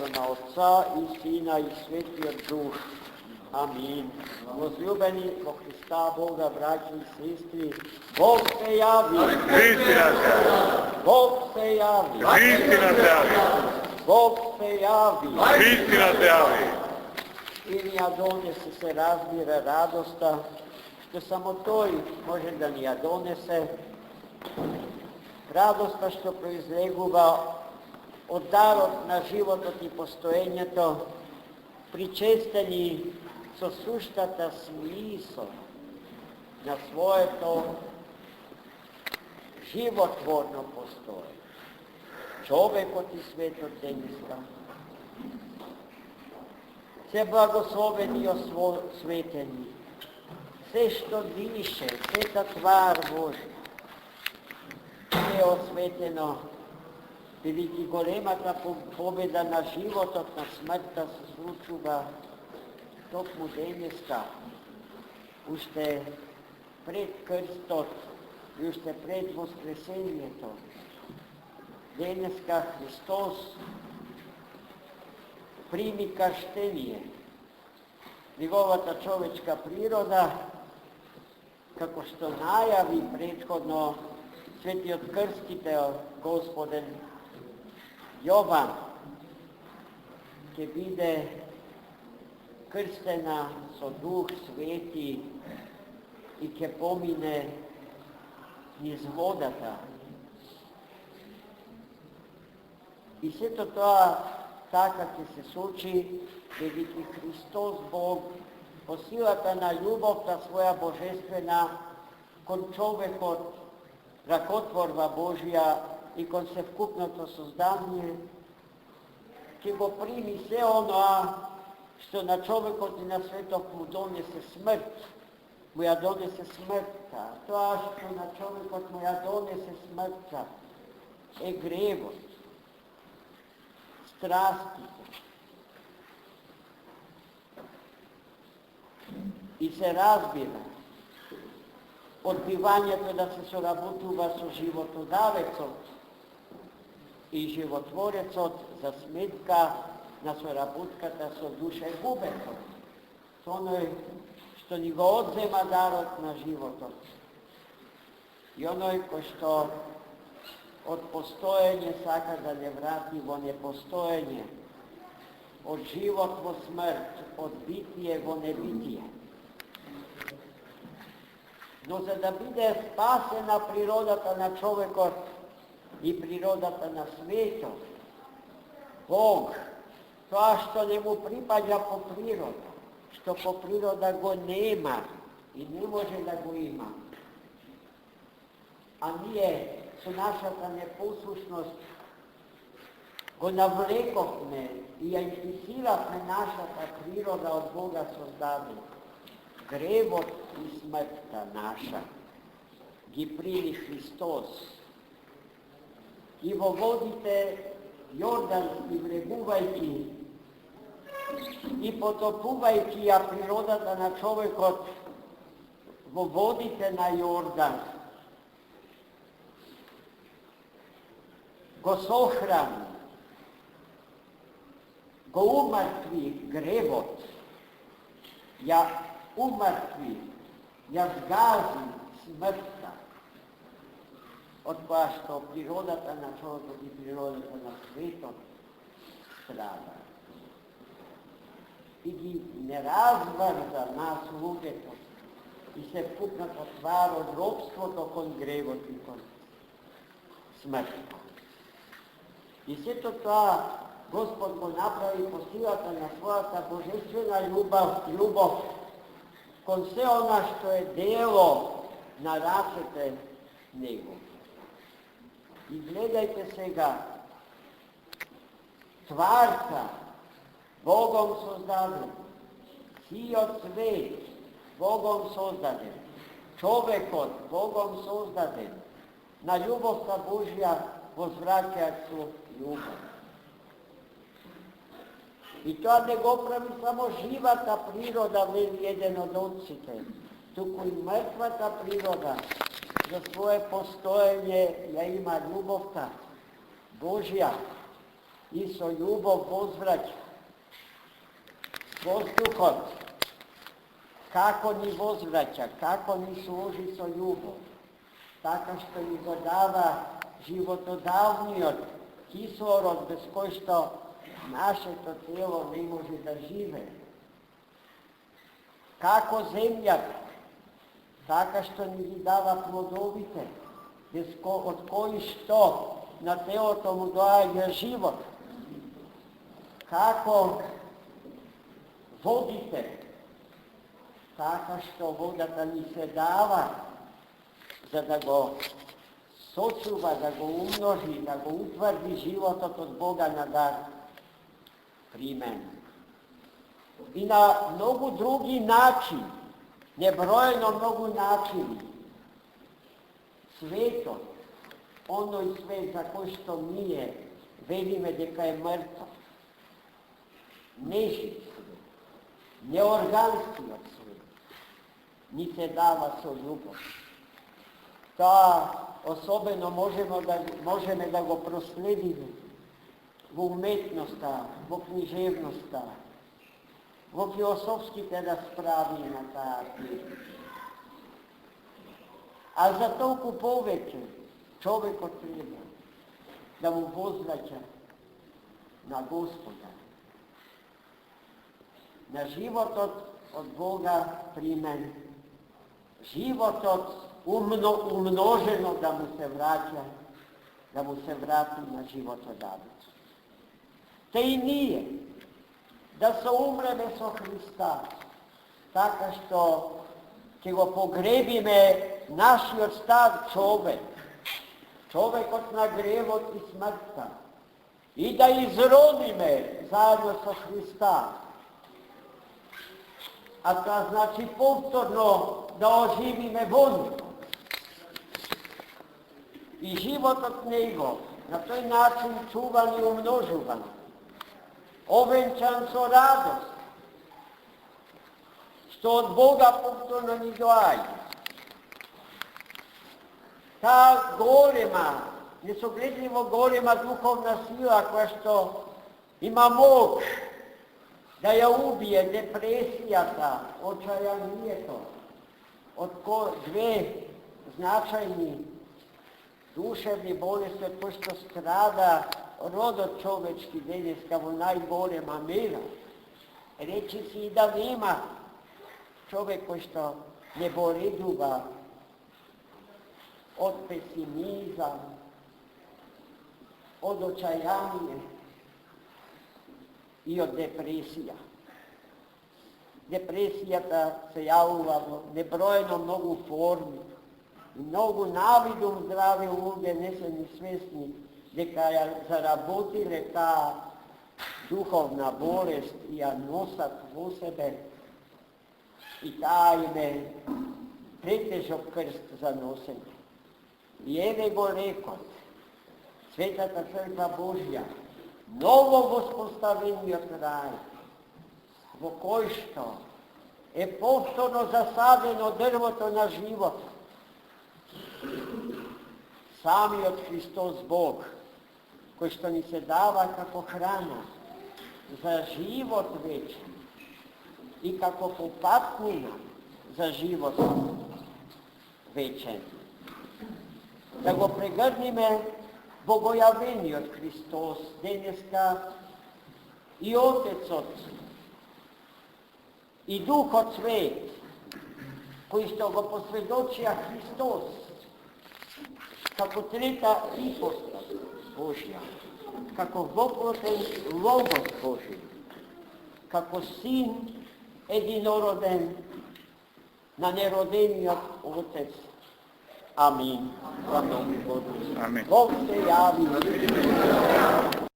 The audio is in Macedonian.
Na Otca i Sina i Svetijeg Duh. Amin. Возлюбени во Христа Бога, браќи и сестри, Бог се јави. Истина се јави. Бог се јави. Истина се јаvi. Бог се јаvi. Истина се јаvi. И ни ја донесе се разбира радоста, што само Тој може да ни ја донесе. Радоста што произлегува од дарот на животот и постоењето, причестени со суштата смисол на своето животворно постоење. Човекот и светот денеска се благословени и осветени. Се што дише, сета твар Божја е осветено, бидејќи големата победа на животот, на смртта се случува токму денеска, уште пред крстот и уште пред воскресението. Денеска Христос прими крштение. Неговата човечка природа, како што најави претходно светиот крстител Господен Јован, ќе биде крстена со Дух Свети и ќе помине низ водата. И сето тоа така ќе се случи, бидејќи Христос Бог по силата на љубовта своја божествена кон човекот, ракотворба Божја и кон севкупното создание, ќе го прими се оноа што на човекот и на светот му донесе смрт, му ја донесе смртта. Тоа што на човекот му ја донесе смртта е гревот, страстите. И се разбира, одбивањето да се соработува со животодавецот и животворецот за сметка на соработката со душегубецот, со оној што ни го одзема дарот на животот и оној кој што од постоење сака да не врати во непостоење, од живот во смрт, од битие во небитие. Но за да биде спасена природата на човекот и природата на светот, Бог, тоа што не му припаѓа по природа, што по природа го нема и не може да го има, а ние со нашата непослушност го навлековме и ја инфициравме нашата природа од Бога создадена. Гревот и смртта наша ги прими Христос и во водите Јордански влегувајќи и потопувајќи ја природата на човекот во водите на Јордан, го сохрани, го умртви гревот, ја умртви, ја згази смртта, од која што природата на човекот и природата на светот страда. И ги не разврза нас луѓето и се вкупната твар од робството кон гревот и кон смртта. И сето тоа Господ го направи по силата на својата божествена љубов кон се она што е дело на рацете Него. И гледајте сега, тварца, Богом создаден, сиот свет, Богом создаден, човекот, Богом создаден, на љубовта Божја возвраќаат со љубов. И тоа не го прави само живата природа, вели еден од отците, туку и мртвата природа за свое постоење ја има љубовта Божја i so ljubov voзвraća. Vozdухот, kako ni voзвраća, kako ni služi so ljubov, така što ni го дава животодавниот кислород, без кој што нашето тело не може да живее. Како земјата, така што ни ги дава плодовите, од кои што на телото му доаѓа живот. Како водите, така што водата ни се дава, за да го сочува, да го умножи, да го утврди животот од Бога на дар при мен. И на многу други начини, неброено многу начини, светот, оној свет за кој што ние велиме дека е мртв, нежив свет, неорганскиот свет, ни се дава со љубов. Тоа особено можеме да го проследиме во уметноста, во книжевноста, во философските расправи на таа тема. А за толку повеќе човекот треба да му возвраќа на Господа, на животот од Бога примен, животот умножено да му се враќа, да му се врати на животодавец. Те и ние да се умреме со Христа, така што ќе го погребиме нашиот стар човек, човекот на гревот и смртта, и да изродиме заедно со Христа. А тоа значи повторно да оживиме во него. И животот него на тој начин чуван и умножуван, овенчан со радост, што од Бога повторно ни доаѓа. Таа голема, несогледливо голема духовна сила која што има моќ да ја убие депресијата, очајанието, од две значајни душевни болести, од кои што страда родот човечки денеска во најголема мера. Речи си и да нема човек кој што не боредува од песимизам, од очајание и од депресија. Депресијата се јавува во неброено многу форми. И многу навидум здрави луѓе не се ни свесни дека ја заработиле таа духовна болест и ја носат во себе. И таа им е претежок крст за носење. И еве го рекот, Светата Црква Божја, ново воспоставениот рај, во кој што е повторно засадено дрвото на животот. Самиот Христос Бог, кој што ни се дава како храна за живот вечен и како попатнина за живот вечен. Да го прегрниме Богојавениот Христос денеска и Отецот и Духот Свет, кои што го посведочија Христос како трета ипостас Божја, како воплотен Логос Божи, како Син единороден на неродениот Отец. Амин. Амин. Бог се јави.